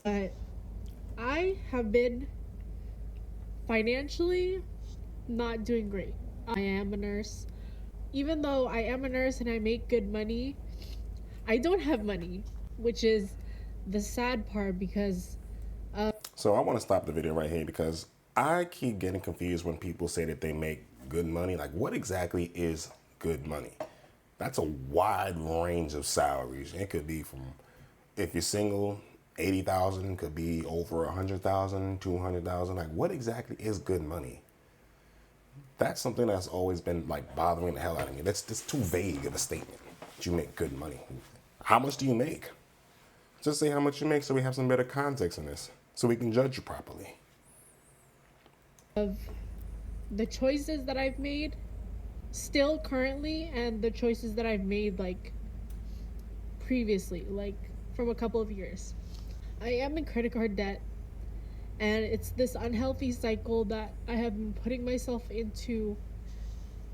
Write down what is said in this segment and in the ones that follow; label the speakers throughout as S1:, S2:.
S1: But I have been financially not doing great. I am a nurse. Even though I am a nurse and I make good money, I don't have money, which is the sad part because
S2: So I want to stop the video right here because I keep getting confused when people say that they make good money. Like, what exactly is good money? That's a wide range of salaries. It could be from, if you're single, 80,000, could be over 100,000, 200,000. Like, what exactly is good money? That's something that's always been like bothering the hell out of me. That's too vague of a statement. That you make good money. How much do you make? Just say how much you make so we have some better context in this, so we can judge you properly.
S1: of the choices that I've made still currently and the choices that I've made like previously, like from a couple of years. I am in credit card debt, and it's this unhealthy cycle that I have been putting myself into,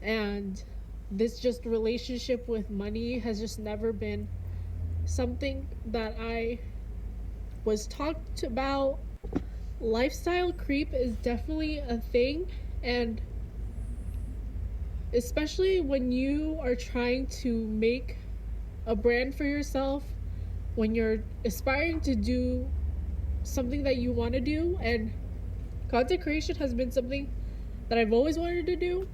S1: and this just relationship with money has just never been something that I was talked about. Lifestyle creep is definitely a thing, and especially when you are trying to make a brand for yourself, when you're aspiring to do something that you want to do, and content creation has been something that I've always wanted to do.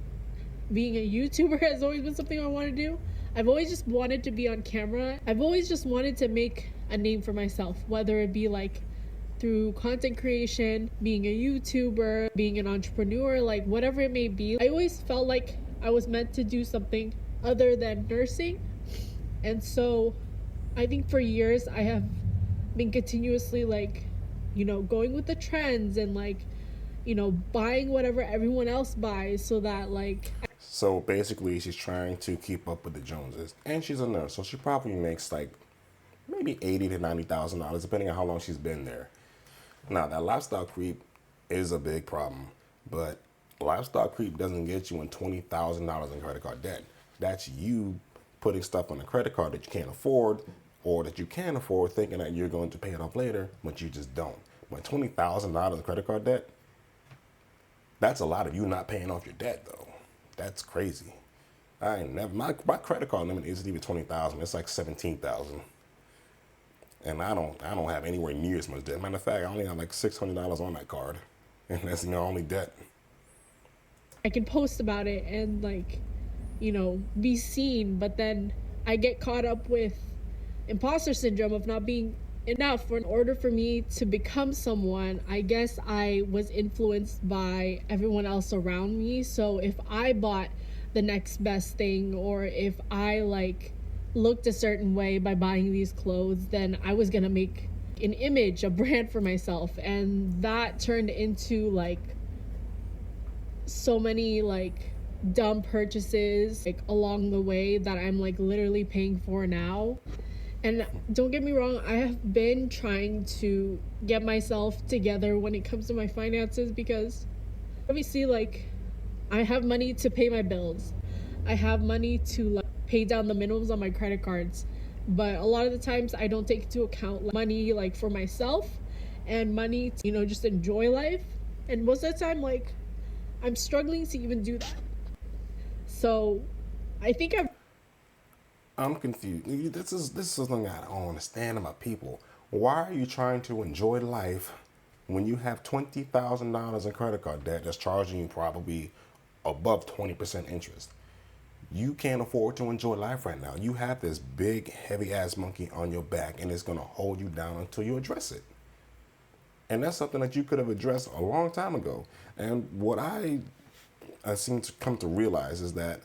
S1: Being a YouTuber has always been something I want to do. I've always just wanted to be on camera. I've always just wanted to make a name for myself, whether it be like through content creation, being a YouTuber, being an entrepreneur, like whatever it may be. I always felt like I was meant to do something other than nursing. And so I think for years I have been continuously like, going with the trends and like, buying whatever everyone else buys so that like
S2: So basically, she's trying to keep up with the Joneses, and she's a nurse, so she probably makes like maybe $80,000 to $90,000, depending on how long she's been there. Now, that lifestyle creep is a big problem, but lifestyle creep doesn't get you in $20,000 in credit card debt. That's you putting stuff on a credit card that you can't afford, or that you can afford, thinking that you're going to pay it off later, but you just don't. But $20,000 credit card debt, that's a lot of you not paying off your debt, though. That's crazy. I ain't never, my credit card limit isn't even 20,000. It's like 17,000. And I don't have anywhere near as much debt. Matter of fact, I only have like $600 on that card, and that's my only debt.
S1: I can post about it and like, be seen, but then I get caught up with imposter syndrome of not being enough. For in order for me to become someone, I guess I was influenced by everyone else around me. So if I bought the next best thing, or if I like looked a certain way by buying these clothes, then I was gonna make an image, a brand for myself. And that turned into like so many like dumb purchases like along the way that I'm like literally paying for now. And don't get me wrong, I have been trying to get myself together when it comes to my finances because obviously like I have money to pay my bills. I have money to like pay down the minimums on my credit cards. But a lot of the times I don't take into account like, money like for myself and money to, just enjoy life. And most of the time like I'm struggling to even do that. So I think
S2: I'm confused. This is something I don't understand about people. Why are you trying to enjoy life when you have $20,000 in credit card debt that's charging you probably above 20% interest? You can't afford to enjoy life right now. You have this big, heavy ass monkey on your back, and it's gonna hold you down until you address it. And that's something that you could have addressed a long time ago. And what I seem to come to realize is that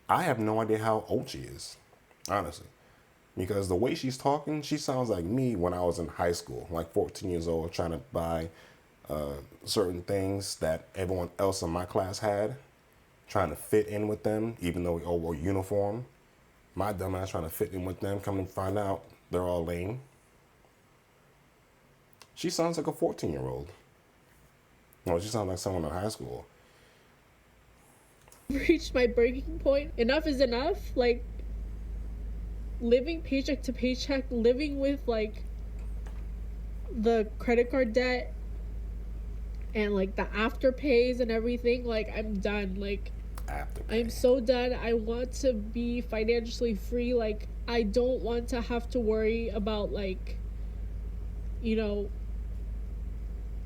S2: I have no idea how old she is, honestly. Because the way she's talking, she sounds like me when I was in high school, like 14 years old, trying to buy certain things that everyone else in my class had, trying to fit in with them, even though we all wore uniform. My dumb ass trying to fit in with them, come to find out they're all lame. She sounds like a 14-year-old. No, she sounds like someone in high school.
S1: reached my breaking point. Enough is enough. Like living paycheck to paycheck, living with like the credit card debt and like the afterpays and everything, like I'm done. Like I'm
S2: Afterpay.
S1: so done. I want to be financially free. Like I don't want to have to worry about like, you know,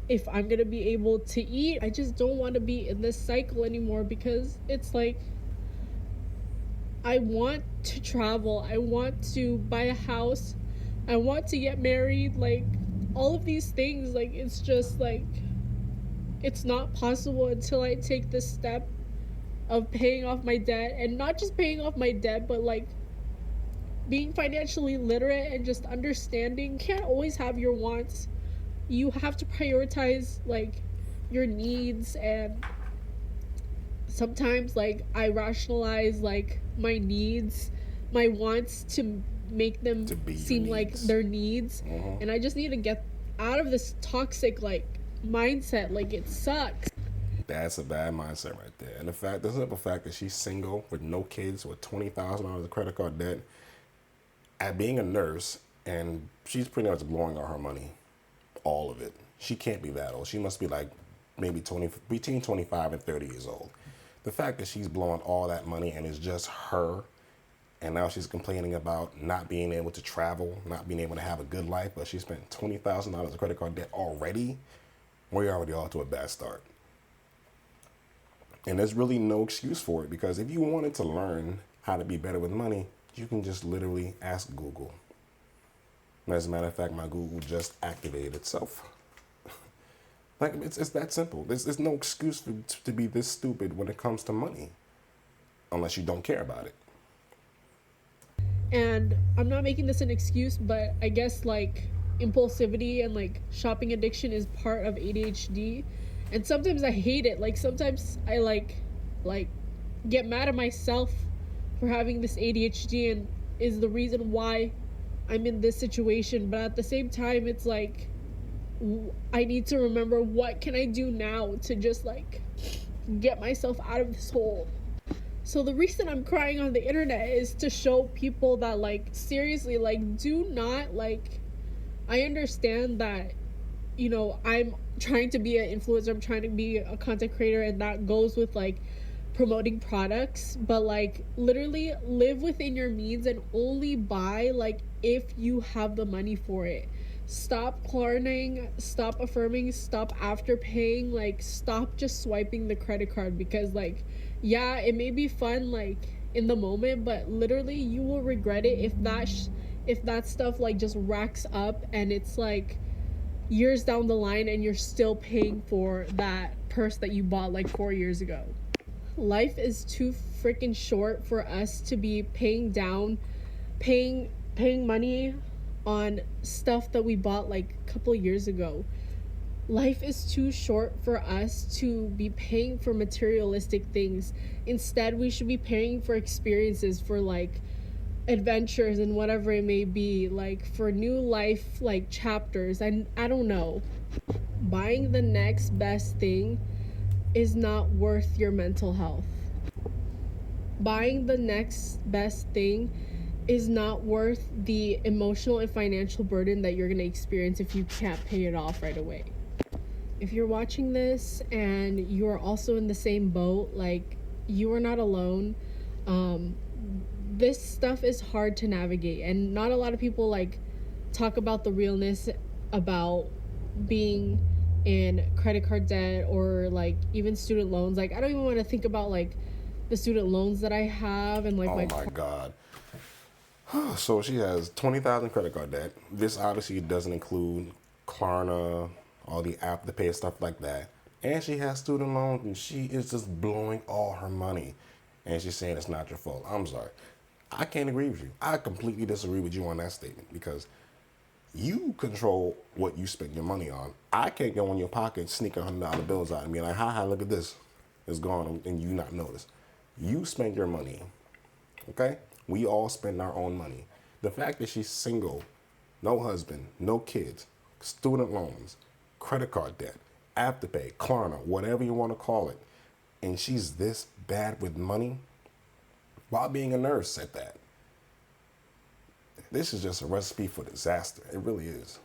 S1: if I'm going to be able to eat. I just don't want to be in this cycle anymore because it's like I want to travel. I want to buy a house. I want to get married. Like all of these things, like it's just like it's not possible until I take this step of paying off my debt, and not just paying off my debt, but like being financially literate and just understanding you can't always have your wants. You have to prioritize like your needs, and sometimes like I rationalize like my needs, my wants to make them
S2: To be your
S1: seem like
S2: needs.
S1: their needs.
S2: Mm-hmm.
S1: And I just need to get out of this toxic like mindset. Like it sucks.
S2: That's a bad mindset right there. And the simple fact that she's single with no kids with $20,000 of credit card debt, at being a nurse, and she's pretty much blowing all her money, all of it. She can't be that old. She must be like maybe between 25 and 30 years old. The fact that she's blowing all that money and it's just her, and now she's complaining about not being able to travel, not being able to have a good life, but she spent $20,000 of credit card debt already. We're already off to a bad start. And there's really no excuse for it, because if you wanted to learn how to be better with money, you can just literally ask Google. As a matter of fact, my Google just activated itself. Like, it's that simple. There's no excuse to be this stupid when it comes to money, unless you don't care about it.
S1: And I'm not making this an excuse, but I guess like impulsivity and like shopping addiction is part of ADHD. And sometimes I hate it. Like sometimes I like get mad at myself for having this ADHD and is the reason why I'm in this situation. But at the same time, it's like I need to remember what can I do now to just like get myself out of this hole. So the reason I'm crying on the internet is to show people that like seriously, like do not like I understand that, you know, I'm trying to be an influencer, I'm trying to be a content creator, and that goes with like promoting products, but like literally live within your means and only buy like if you have the money for it. Stop klarning, stop affirming, stop afterpaying, like stop just swiping the credit card, because like yeah, it may be fun like in the moment, but literally you will regret it if that stuff like just racks up and it's like years down the line and you're still paying for that purse that you bought like 4 years ago. Life is too freaking short for us to be paying money on stuff that we bought like a couple years ago. Life is too short for us to be paying for materialistic things. Instead, we should be paying for experiences, for like adventures and whatever it may be, like for new life like chapters. I don't know. Buying the next best thing is not worth your mental health. Buying the next best thing is not worth the emotional and financial burden that you're going to experience if you can't pay it off right away. If you're watching this and you are also in the same boat, like you are not alone. This stuff is hard to navigate, and not a lot of people like talk about the realness about being in credit card debt or like even student loans. Like I don't even want to think about like the student loans that I have and like
S2: Oh my God. So she has 20,000 credit card debt. This obviously doesn't include Klarna, all the Afterpay stuff like that. And she has student loans, and she is just blowing all her money. And she's saying it's not your fault. I'm sorry. I can't agree with you. I completely disagree with you on that statement, because you control what you spend your money on. I can't go in your pocket, sneak $100 bills out and be like, ha, look at this. It's gone, and you not notice. You spend your money, okay? We all spend our own money. The fact that she's single, no husband, no kids, student loans, credit card debt, Afterpay, Klarna, whatever you want to call it, and she's this bad with money while being a nurse at that. This is just a recipe for disaster. It really is.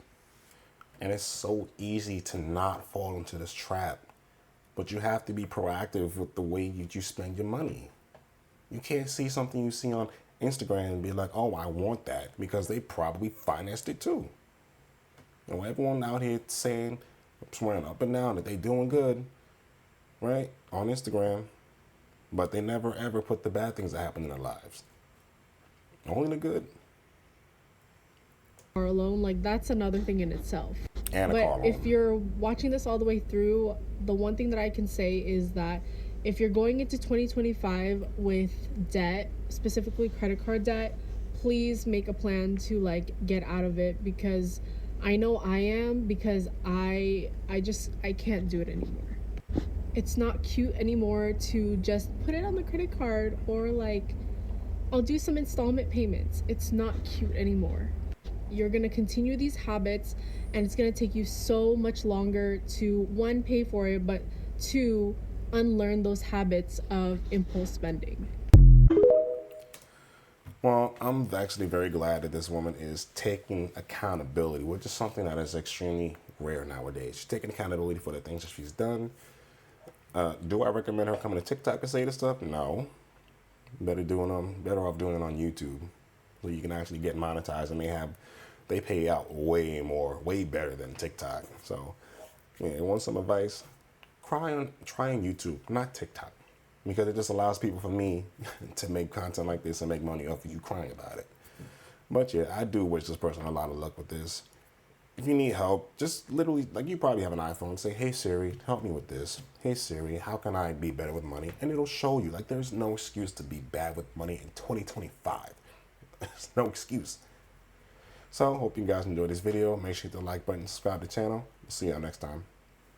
S2: And it's so easy to not fall into this trap. But you have to be proactive with the way you spend your money. You can't see something you see on Instagram and be like, oh, I want that, because they probably financed it too. And everyone out here saying, swearing up and down that they doing good, right, on Instagram, but they never ever put the bad things that happen in their lives. Only the good.
S1: Car alone, like that's another thing in itself.
S2: And a
S1: But
S2: car
S1: if
S2: loan.
S1: you're watching this all the way through, the one thing that I can say is that if you're going into 2025 with debt, specifically credit card debt, please make a plan to like get out of it, because I know I am, because I can't do it anymore. It's not cute anymore to just put it on the credit card, or like I'll do some installment payments. It's not cute anymore. You're going to continue these habits, and it's going to take you so much longer to, one, pay for it, but two, unlearn those habits of impulse spending.
S2: Well, I'm actually very glad that this woman is taking accountability, which is something that is extremely rare nowadays. She's taking accountability for the things that she's done. Do I recommend her coming to TikTok to say this stuff? No. Better off doing it on YouTube, so you can actually get monetized, and they pay out way better than TikTok. So, yeah, want some advice? Try on YouTube, not TikTok, because it just allows people for me to make content like this and make money off of you crying about it. But yeah, I do wish this person a lot of luck with this. If you need help, just literally, like, you probably have an iPhone, say, hey Siri, help me with this. Hey Siri, how can I be better with money? And it'll show you. Like, there's no excuse to be bad with money in 2025. There's no excuse. So, hope you guys enjoyed this video. Make sure you hit the like button, subscribe to the channel. See y'all next time.